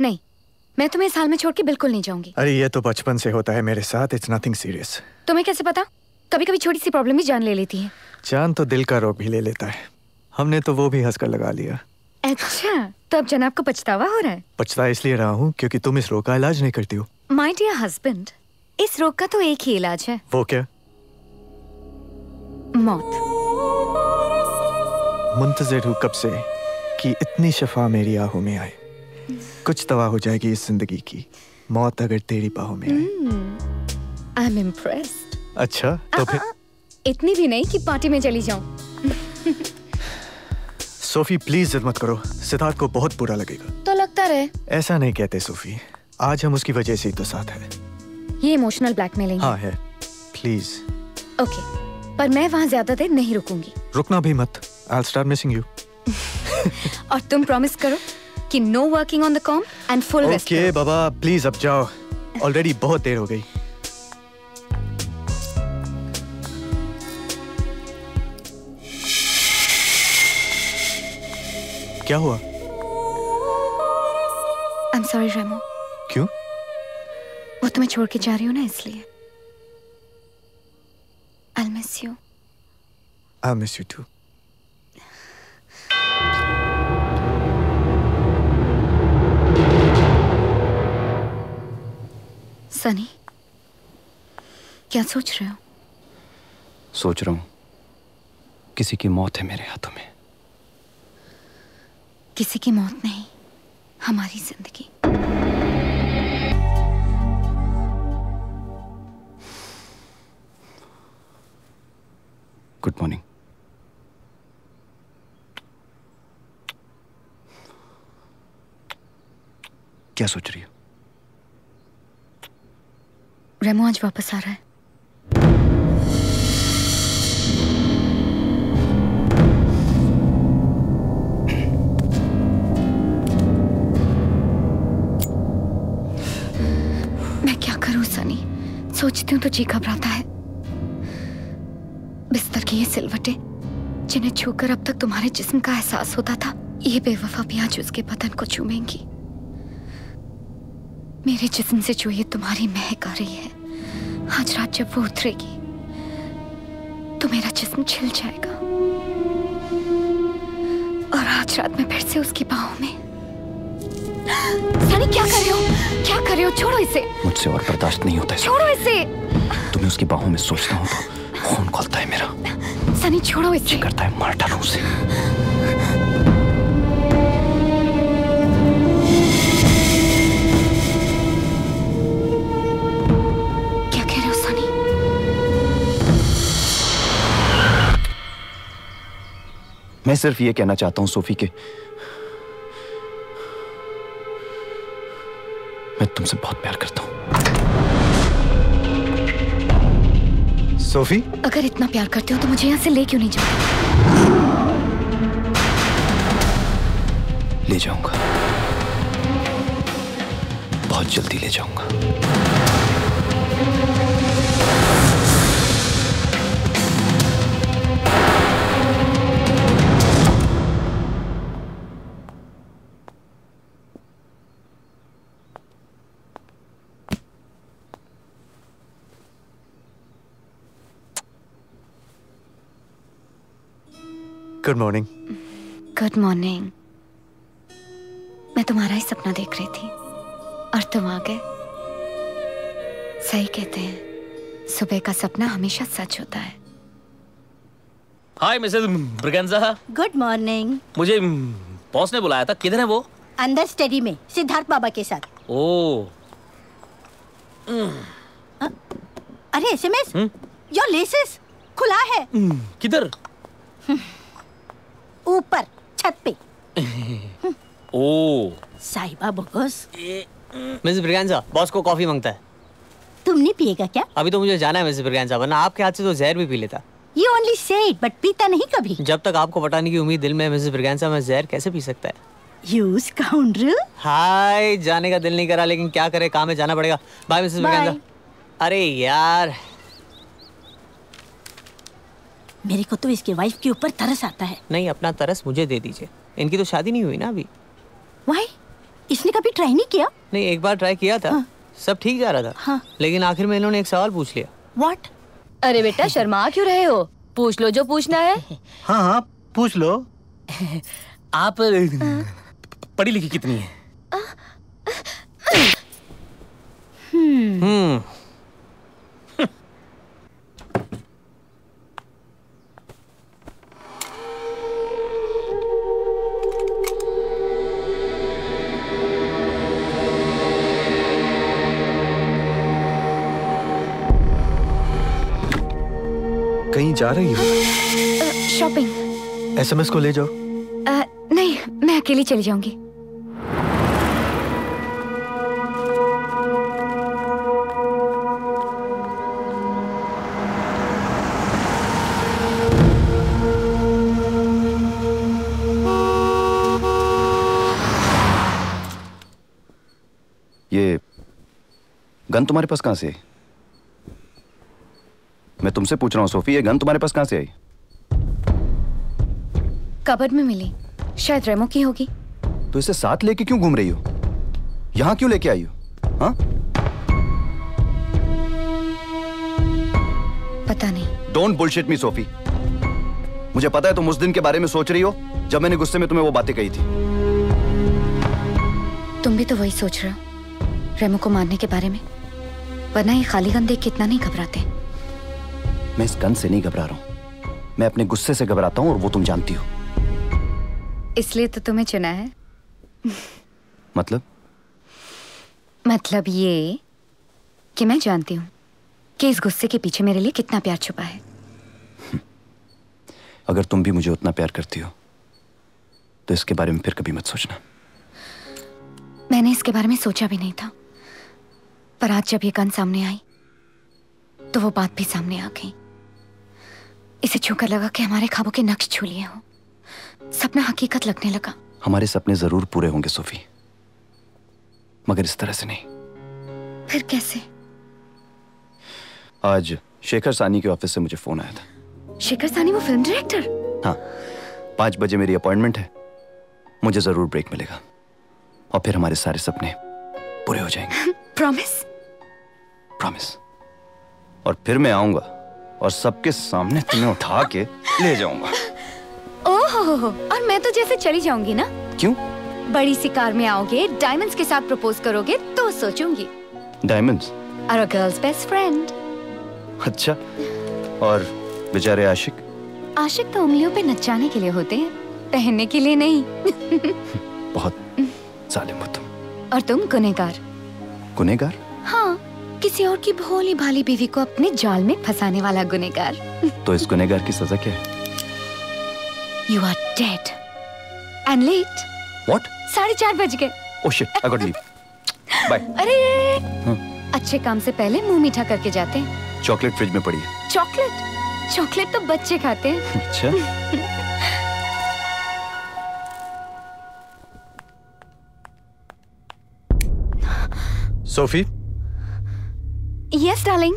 नहीं, मैं तुम्हें इस हाल में छोड़ के बिल्कुल नहीं जाऊंगी। अरे ये तो बचपन से होता है मेरे साथ, इट्स नथिंग सीरियस। तुम्हें कैसे पता? कभी कभी छोटी सी प्रॉब्लम भी जान ले लेती है। जान तो दिल का रोग भी ले लेता है, हमने तो वो भी हंसकर लगा लिया। अच्छा, तो अब जनाब को पछतावा हो रहा है? पछता इसलिए रहा हूँ क्योंकि तुम इस रोग का इलाज नहीं करती हो। माय डियर हस्बैंड, इस रोग का तो एक ही इलाज है। वो क्या? मौत। मुंतज़िर हूँ कब से कि इतनी शफा मेरी आहों में आए। कुछ दवा हो जाएगी इस जिंदगी की, मौत अगर तेरी बाहों में आए। I am impressed. अच्छा तो फिर इतनी भी नहीं कि पार्टी में चली जाऊं। सोफी प्लीज जिद मत करो, सिद्धार्थ को बहुत बुरा लगेगा। तो लगता रहे। ऐसा नहीं कहते सोफी, आज हम उसकी वजह से ही तो साथ है। ये इमोशनल ब्लैकमेलिंग हाँ है, प्लीज। ओके, पर मैं वहाँ ज्यादा देर नहीं रुकूंगी। रुकना भी मत, I'll start missing you। और तुम प्रॉमिस करो कि no working on the com and full rest. Okay Baba please अब जाओ, ऑलरेडी बहुत देर हो गई। क्या हुआ? आई एम सॉरी रेमो। क्यों? वो तुम्हें छोड़ के जा रही हूँ ना, इसलिए। I'll miss you. I'll miss you too। Sunny, क्या सोच रहे हो? सोच रहा हूँ किसी की मौत है मेरे हाथों में। किसी की मौत नहीं, हमारी जिंदगी। Good morning. क्या सोच रही हो? रेमो आज वापस आ रहा है। मैं क्या करूं सनी, सोचती हूँ तो जी घबराता है। बिस्तर की ये सिलवटें जिन्हें छूकर अब तक तुम्हारे जिस्म का एहसास होता था, ये बेवफा भी आज उसके बदन को चूमेंगी। मेरे जिस्म से जो ये तुम्हारी महक आ रही है, आज रात जब वो उतरेगी तो मेरा जिस्म छिल जाएगा और आज रात में फिर से उसकी बाहों में। सनी क्या कर रहे हो? क्या कर रहे हो? छोड़ो इसे। मुझसे और बर्दाश्त नहीं होता है। छोड़ो इसे। तुम्हें उसकी बाहों में सोचता हूँ तो खून खौलता है मेरा। सनी छोड़ो इसे। करता है मार डालूं उसे। क्या कह रहे हो सनी? मैं सिर्फ ये कहना चाहता हूँ सोफी के मैं तुमसे बहुत प्यार करता हूँ। सोफी, अगर इतना प्यार करते हो तो मुझे यहाँ से ले क्यों नहीं जाते? ले जाऊंगा, बहुत जल्दी ले जाऊंगा। Good morning. Good morning. मैं तुम्हारा ही सपना देख रही थी और तुम आ गए। सही कहते हैं, सुबह का सपना हमेशा सच होता है। Hi Mrs Braganza. Good morning. मुझे बॉस ने बुलाया था, किधर है वो? अंदर स्टडी में सिद्धार्थ बाबा के साथ। ओह। अरे एसएमएस, योर लेसेस खुला है। किधर? ऊपर छत पे। ओह। साहिबा बोगस। मिसेस ब्रिगेंजा, बॉस को कॉफी मांगता है। तुम नहीं पिएगा क्या? अभी तो मुझे जाना है मिसेस ब्रिगेंजा, वरना आपके हाथ से तो जहर भी पी लेता। You only say it, but पीता नहीं कभी। जब तक आपको पटाने की उम्मीद दिल में है मिसेस ब्रिगेंजा, मैं जहर कैसे पी सकता है? You scoundrel। हाय, जाने का दिल नहीं करा लेकिन क्या करे, काम में जाना पड़ेगा। By Mrs Braganza. अरे यार, मेरे को तो इसके वाइफ के ऊपर तरस आता है। नहीं, अपना तरस मुझे दे दीजिए। इनकी तो शादी नहीं हुई ना अभी। Why? इसने कभी ट्राई नहीं किया? नहीं, एक बार ट्राई किया था। हाँ। सब ठीक जा रहा था। हाँ। लेकिन आखिर में इन्होंने एक सवाल पूछ लिया। व्हाट? अरे बेटा शर्मा क्यों रहे हो? पूछ लो जो पूछना है। हाँ हाँ पूछ लो। आप पढ़ी लिखी कितनी है? कहीं जा रही हो? शॉपिंग। एसएमएस को ले जाओ। नहीं, मैं अकेली चली जाऊंगी। ये गन तुम्हारे पास कहां से आई? मैं तुमसे पूछ रहा हूँ सोफी, ये गन तुम्हारे पास कहां से आई? कबर्ड में मिली, शायद रेमो की होगी। तो इसे साथ लेके क्यों घूम रही हो? यहां क्यों लेके आई हो? हाँ? पता नहीं। Don't bullshit me Sophie. मुझे पता है तुम उस दिन के बारे में सोच रही हो जब मैंने गुस्से में तुम्हें वो बातें कही थी। तुम भी तो वही सोच रहे हो रेमो को मारने के बारे में, वरना ये खाली गन देख कितना नहीं घबराते। मैं इस गन से नहीं घबरा रहा हूं, मैं अपने गुस्से से घबराता हूं और वो तुम जानती हो। इसलिए तो तुम्हें चुना है। मतलब ये कि मैं जानती हूँ कि इस गुस्से के पीछे मेरे लिए कितना प्यार छुपा है। अगर तुम भी मुझे उतना प्यार करती हो तो इसके बारे में फिर कभी मत सोचना। मैंने इसके बारे में सोचा भी नहीं था, पर आज जब ये गन सामने आई तो वो बात भी सामने आ गई। इसे छूकर लगा कि हमारे ख्वाबों के नक्श छू लिए हो, सपना हकीकत लगने लगा। हमारे सपने जरूर पूरे होंगे सोफी, मगर इस तरह से नहीं। फिर कैसे? आज शेखर सानी के ऑफिस से मुझे फोन आया था। शेखर सानी, वो फिल्म डायरेक्टर? हाँ, 5 बजे मेरी अपॉइंटमेंट है, मुझे जरूर ब्रेक मिलेगा और फिर हमारे सारे सपने पूरे हो जाएंगे। प्रॉमिस? प्रॉमिस। और फिर मैं आऊंगा और सबके सामने तुम्हें उठा के ले जाऊंगा। ओहो, और मैं तो जैसे चली जाऊंगी ना। क्यों? बड़ी सी कार में आओगे, डायमंड्स के साथ प्रपोज करोगे तो सोचूंगी। डायमंड्स? और अ गर्ल्स बेस्ट फ्रेंड। अच्छा, और बेचारे आशिक? आशिक तो उंगलियों पे नचाने के लिए होते हैं, पहनने के लिए नहीं। बहुत जालिम हो तुम। और तुम गुनहगार। गुनहगार? हाँ, किसी और की भोली भाली बीवी को अपने जाल में फंसाने वाला गुनहगार। तो इस गुनहगार की सजा क्या है? You are dead and late. What? 4:30 बज गए। Oh shit, I got leave. Bye. अरे हाँ? अच्छे काम से पहले मुंह मीठा करके जाते हैं। चॉकलेट फ्रिज में पड़ी है। चॉकलेट? चॉकलेट तो बच्चे खाते हैं। अच्छा। सोफी? Yes, darling.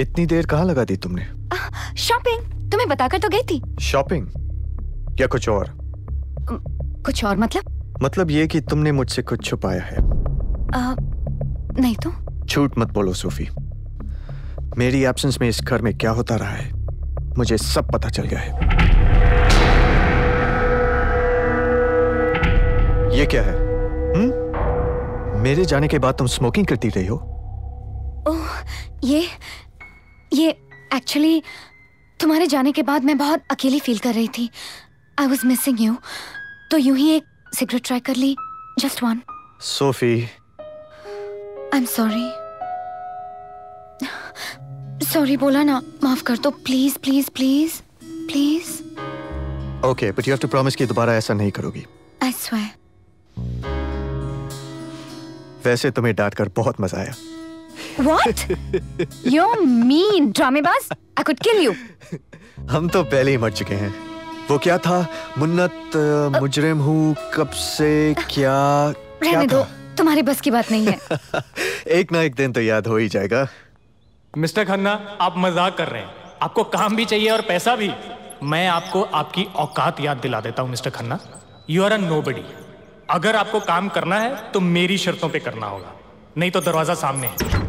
इतनी देर कहाँ लगा दी तुमने? शॉपिंग, तुम्हें बताकर तो गई थी। शॉपिंग या कुछ और? कुछ और मतलब? मतलब ये कि तुमने मुझसे कुछ छुपाया है। नहीं तो। झूठ मत बोलो सोफी, मेरी एब्सेंस में इस घर में क्या होता रहा है मुझे सब पता चल गया है। ये क्या है? मेरे जाने के बाद तुम स्मोकिंग करती रही हो? ओह, ये एक्चुअली तुम्हारे जाने के बाद मैं बहुत अकेली फील कर रही थी। आई वॉज मिसिंग यू, तो यूं ही एक सिगरेट ट्राई कर ली, just one. Sophie, I am sorry. Sorry बोला ना, माफ कर दो please please please please. Okay, but you have to promise कि दोबारा ऐसा नहीं करोगी। I swear. वैसे तुम्हें डांट कर बहुत मजा आया। What? You're mean, Dramebaaz. I could kill you. हम तो पहले ही मर चुके हैं। वो क्या था? मुन्नत, मुजरिम हूँ, कब से, क्या रहने दो, तुम्हारी बस की बात नहीं है। एक ना एक दिन तो याद हो ही जाएगा। मिस्टर खन्ना, आप मजाक कर रहे हैं। आपको काम भी चाहिए और पैसा भी। मैं आपको आपकी औकात याद दिला देता हूं mister Khanna. You are a nobody. अगर आपको काम करना है तो मेरी शर्तों पे करना होगा, नहीं तो दरवाजा सामने है।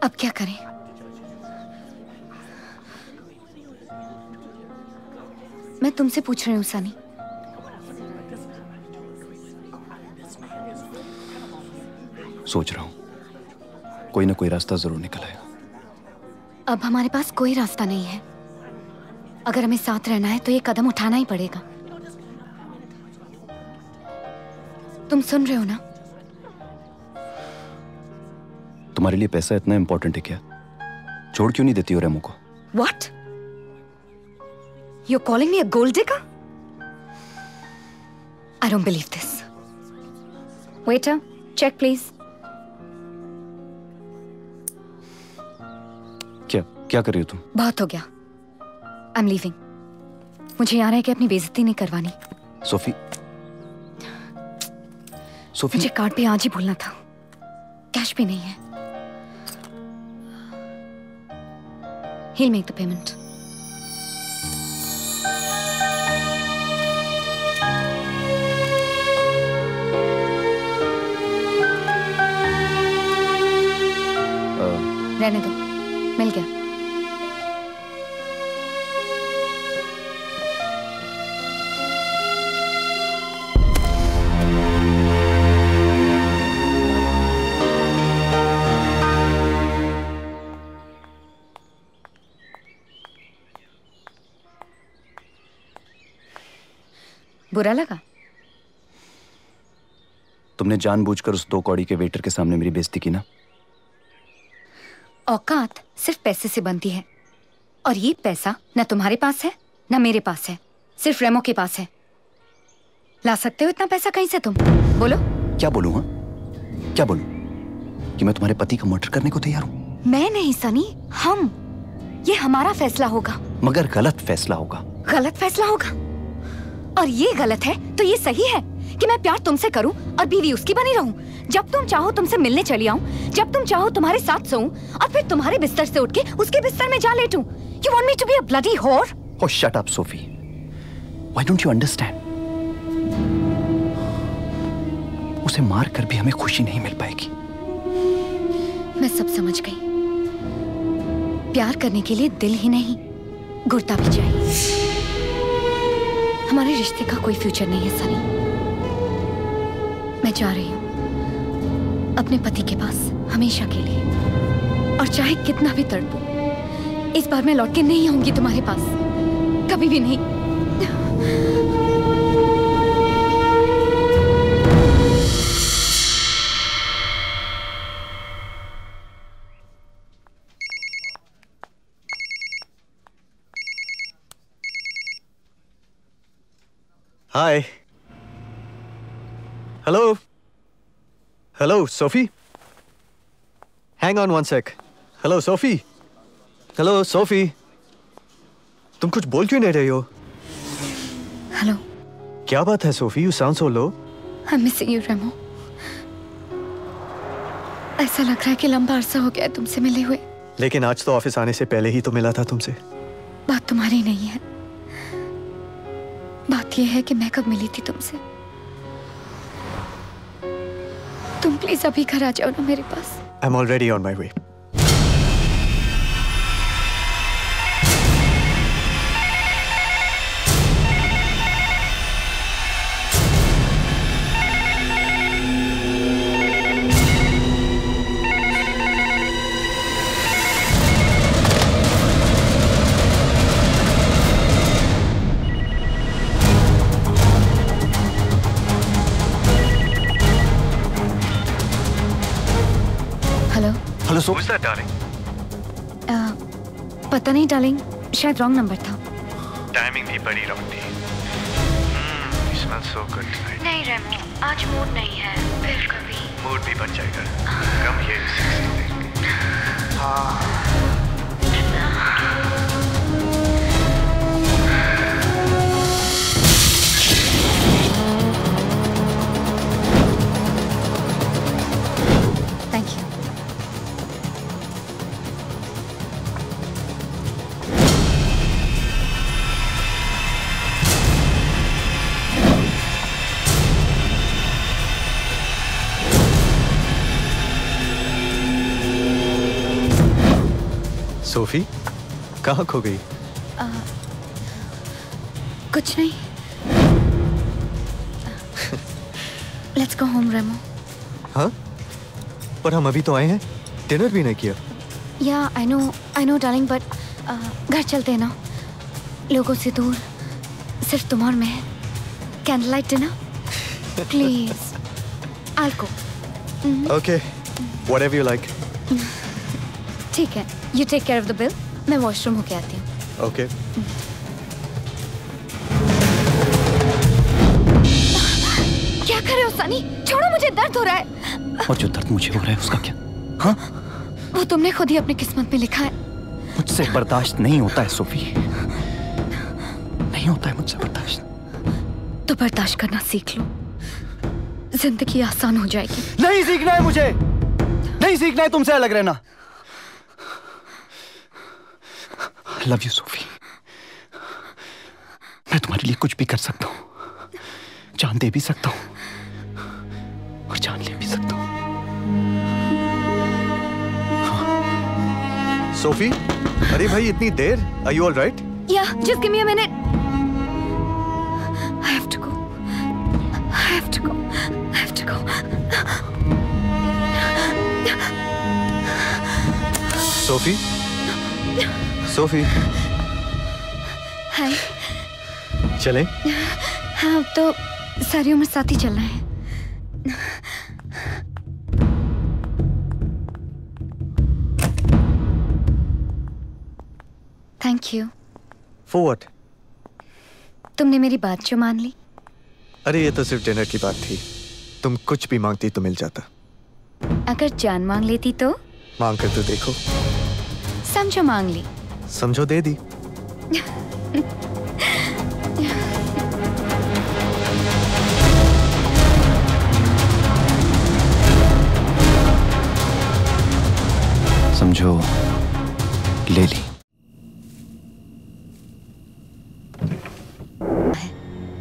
अब क्या करें? मैं तुमसे पूछ रही हूँ सनी। सोच रहा हूं कोई ना कोई रास्ता जरूर निकल आएगा। अब हमारे पास कोई रास्ता नहीं है। अगर हमें साथ रहना है तो ये कदम उठाना ही पड़ेगा। तुम सुन रहे हो ना? तुम्हारे लिए पैसा इतना इंपॉर्टेंट है क्या? छोड़ क्यों नहीं देती हो रेमो को? What? You're calling me a gold digger? I don't believe this. Waiter, check please. क्या कर रही हो तुम? बहुत हो गया। I'm leaving. मुझे याद है कि अपनी बेइज्जती नहीं करवानी। सोफी, सोफी, मुझे कार्ड पे आज ही भूलना था। कैश भी नहीं है। He'll make the payment. रहने दो, मिल गया। बुरा लगा? तुमने जानबूझकर उस 2 कौड़ी के वेटर के सामने मेरी बेइज्जती की ना? औकात सिर्फ पैसे से बनती है, और ये पैसा न तुम्हारे पास है न मेरे पास है, सिर्फ रेमो के पास है। ला सकते हो इतना पैसा कहीं से तुम? बोलो। क्या बोलूं? हाँ, क्या बोलूं? कि मैं तुम्हारे पति का मर्डर करने को तैयार हूं? मैं नहीं सनी, हम। ये हमारा फैसला होगा। मगर गलत फैसला होगा। गलत फैसला होगा? और ये गलत है तो ये सही है कि मैं प्यार तुमसे करूं और बीवी उसकी बनी रहूं। जब तुम चाहो तुमसे मिलने चली आऊं, जब तुम चाहो तुम्हारे साथ सोऊं और फिर तुम्हारे बिस्तर से उठ के उसके बिस्तर में जा लेटूं। You want me to be a bloody whore? Oh, shut up, Sophie. Why don't you understand? उसे मार कर भी हमें खुशी नहीं मिल पाएगी। मैं सब समझ गई। प्यार करने के लिए दिल ही नहीं, गुर्दा भी चाहिए। हमारे रिश्ते का कोई फ्यूचर नहीं है सनी। मैं जा रही हूँ अपने पति के पास हमेशा के लिए, और चाहे कितना भी तड़पूं, इस बार मैं लौट के नहीं आऊंगी तुम्हारे पास, कभी भी नहीं। Hi. Hello. Hello, Sophie. Hang on one sec. Hello, Sophie. Hello, Sophie. तुम कुछ बोल क्यों नहीं रही हो? हेलो। क्या बात है Sophie? You sound so low. I'm missing you, रेमो। ऐसा लग रहा है कि लंबा अरसा हो गया है तुमसे मिले हुए। लेकिन आज तो ऑफिस आने से पहले ही तो मिला था तुमसे। बात तुम्हारी नहीं है, बात यह है कि मैं कब मिली थी तुमसे। तुम प्लीज अभी घर आ जाओ ना मेरे पास। I'm already on my way. Hello सो, पता नहीं डार्लिंग, शायद रॉन्ग नंबर था। टाइमिंग भी बड़ी रॉन्ग थी। You smell so good tonight. नहीं रेमो, आज मूड नहीं है, फिर कभी। मूड भी बन जाएगा। कम हियर 60 हाँ। Thank you. सोफी कहाँ खो गई? कुछ नहीं। लेट्स गो होम रेमो। हाँ? पर हम अभी तो आए हैं, डिनर भी नहीं किया। या आई नो डार्लिंग, बट घर चलते हैं ना, लोगों से दूर, सिर्फ तुम और मैं। Candle light dinner please. I'll go. Okay, whatever you like. ठीक है, you take care of the bill. मैं वॉशरूम होके आती हूँ। Okay. क्या कर रहे हो सनी? छोड़ो, मुझे दर्द हो रहा है। और जो दर्द मुझे हो रहा है उसका क्या? हाँ? वो तुमने खुद ही अपनी किस्मत में लिखा है। मुझसे बर्दाश्त नहीं होता है सोफी, नहीं होता है मुझसे बर्दाश्त। तो बर्दाश्त करना सीख लो, जिंदगी आसान हो जाएगी। नहीं सीखना है मुझे, नहीं सीखना है तुमसे अलग रहना। I love you सोफी, मैं तुम्हारे लिए कुछ भी कर सकता हूँ, जान दे भी सकता हूँ और जान ले भी सकता हूँ। सोफी, अरे भाई इतनी देर? Are you all right? Yeah, just give me a minute. I have to go. I have to go. I have to go. Sophie, Sophie, hi. चलें? हाँ, अब तो सारी उम्र साथ ही चलना है। Thank you. For what? तुमने मेरी बात जो मान ली। अरे ये तो सिर्फ डिनर की बात थी, तुम कुछ भी मांगती तो मिल जाता। अगर जान मांग लेती तो? मांग कर तो देखो। समझो मांग ली। समझो दे दी। समझो ले ली।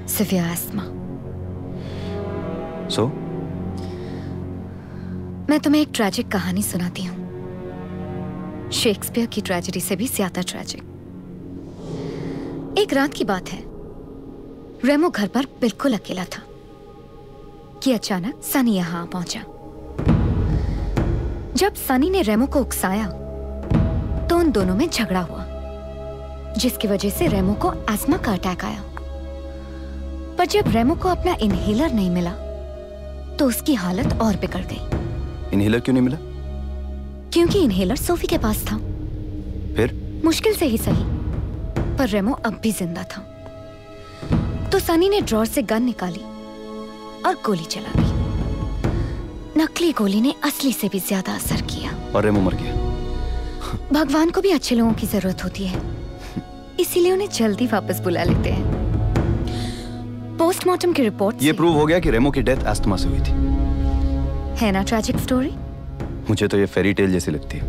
Severe asthma. सो मैं तुम्हें एक ट्रैजिक कहानी सुनाती हूँ, शेक्सपियर की ट्रेजेडी से भी ज्यादा ट्रैजिक। एक रात की बात है, रेमो घर पर बिल्कुल अकेला था कि अचानक सनी यहां पहुंचा। जब सनी ने रेमो को उकसाया तो उन दोनों में झगड़ा हुआ, जिसकी वजह से रेमो को अस्थमा का अटैक आया। पर जब रेमो को अपना इनहेलर नहीं मिला तो उसकी हालत और बिगड़ गई। इनहेलर क्यों नहीं मिला? क्योंकि इनहेलर सोफी के पास था। फिर? मुश्किल से ही सही, पर रेमो अब भी जिंदा था। तो सनी ने ड्रॉर से गन निकाली और गोली चला दी। नकली गोली ने असली से भी ज्यादा असर किया और रेमो मर गया। भगवान को भी अच्छे लोगों की जरूरत होती है, इसीलिए उन्हें जल्दी वापस बुला लेते हैं। पोस्टमार्टम की रिपोर्ट ये प्रूव हो गया कि रेमो की डेथ अस्थमा से हुई थी। है ना ट्रैजिक स्टोरी? मुझे तो ये फेरी टेल जैसी लगती है।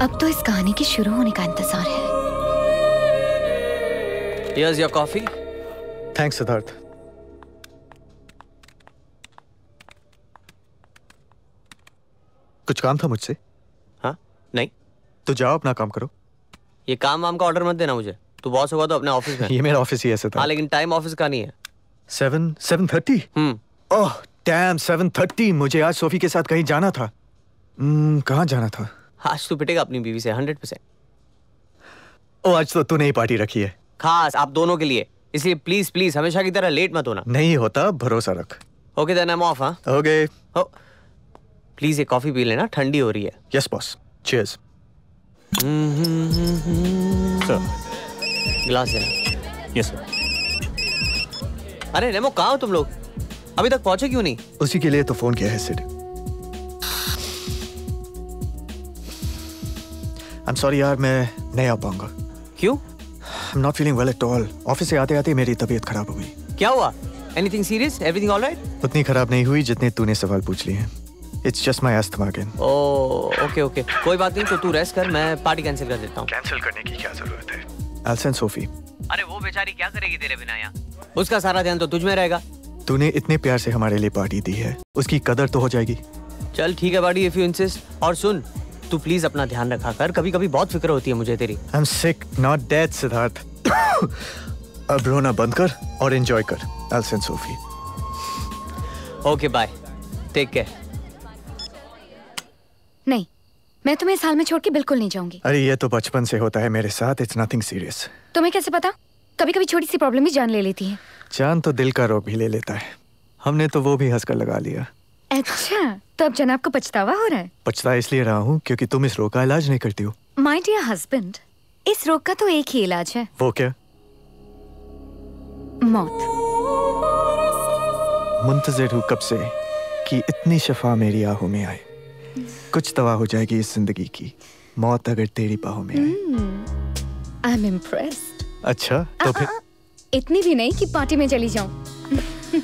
अब तो इस कहानी के शुरू होने का इंतजार है। Here's your coffee. Thanks, Siddharth. कुछ काम था मुझसे? हाँ? नहीं। तो जाओ अपना काम करो। ये काम वाम का ऑर्डर मत देना मुझे। तू बॉस होगा तो अपने ऑफिस में। ये मेरा ऑफिस ही है सिद्धार्थ। हाँ, लेकिन टाइम ऑफिस का नहीं है। 7:30? Oh damn, 7:30। मुझे आज सोफी के साथ कहीं जाना था। कहाँ जाना था? आज तू पिटेगा अपनी बीवी से 100%। ओ, आज तो तूने ही पार्टी रखी है, खास आप दोनों के लिए, इसलिए प्लीज प्लीज हमेशा की तरह लेट मत होना। नहीं होता, भरोसा रख। Okay then I am off. हाँ ओके। प्लीज एक कॉफी पी लेना, ठंडी हो रही है। Yes boss, cheers. गिलास देना। Yes sir. अरे रेमो, कहाँ हो तुम लोग? अभी तक पहुंचे क्यों नहीं? उसी के लिए तो फोन किया है सिड। I'm sorry यार, मैं नहीं आ पाऊंगा। क्यों? I'm not feeling well at all. Office से आते आते मेरी तबीयत खराब हो गई। क्या हुआ? Anything serious? Everything all right? उतनी खराब नहीं हुई जितने तूने सवाल पूछ लिए हैं। It's just my asthma again. Okay okay, कोई बात नहीं, तो तू रेस्ट कर, मैं पार्टी कैंसिल कर देता हूँ। कैंसिल करने की क्या जरूरत है? I'll send Sophie. अरे वो बेचारी क्या करेगी तेरे बिना यहाँ? उसका सारा ध्यान तो तुझ में रहेगा। तूने इतने प्यार से हमारे लिए पार्टी दी है, उसकी कदर तो हो जाएगी। चल ठीक है बॉडी, इफ यू इंसिस्ट। और सुन, तू प्लीज अपना ध्यान रखा कर, कभी कभी बहुत फिक्र होती है मुझे तेरी। I'm sick, not dead, Siddharth. अब रोना बंद कर और एंजॉय कर। I'll send Sophie. Okay bye, take care. नहीं, मैं तुम्हें इस हाल में छोड़ के बिल्कुल नहीं जाऊंगी। अरे ये तो बचपन से होता है मेरे साथ। It's nothing serious. तुम्हें कैसे पता? कभी कभी छोटी सी प्रॉब्लम भी जान ले लेती है। जान तो दिल का रोग भी ले लेता है। हमने तो वो भी हंसकर लगा लिया। अच्छा, तो अब जनाब को पछतावा हो रहा है? पछता इसलिए रहा हूँ क्योंकि तुम इस रोग का इलाज नहीं करती हो। माय डियर हस्बैंड, इस रोग का तो एक ही इलाज है। वो क्या? मौत। मुंतजिर हूँ कब से कि इतनी शफा मेरी आहों में आए। कुछ दवा हो जाएगी इस जिंदगी की, मौत अगर तेरी बाहों में आए। I am impressed. अच्छा, तो फिर इतनी भी नहीं कि पार्टी में चली जाऊं।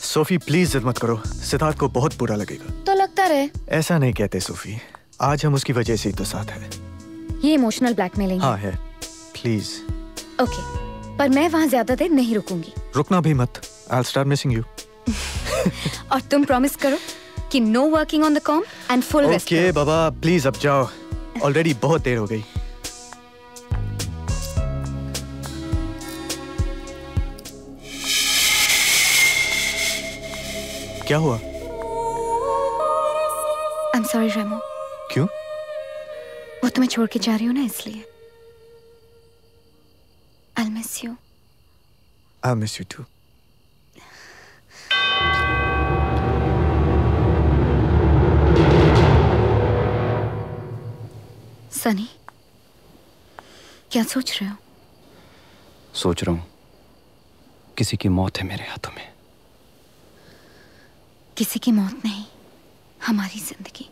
सोफी प्लीज जिद मत करो, सिद्धार्थ को बहुत बुरा लगेगा। तो लगता रहे। ऐसा नहीं कहते सोफी, आज हम उसकी वजह से ही तो साथ है। ये इमोशनल ब्लैकमेलिंग हाँ है, प्लीज। ओके, पर मैं वहाँ ज्यादा देर नहीं रुकूंगी। रुकना भी मत, I'll start missing you. और तुम प्रॉमिस करो कि no working on the com and full rest. Okay Baba, please अब जाओ, ऑलरेडी बहुत देर हो गई। क्या हुआ? I'm sorry रेमो। क्यों? वो तुम्हें छोड़ के जा रही हूँ ना, इसलिए। I'll miss you. I'll miss you too. Sunny, क्या सोच रहे हो? सोच रहा हूँ किसी की मौत है मेरे हाथों में। किसी की मौत नहीं, हमारी जिंदगी।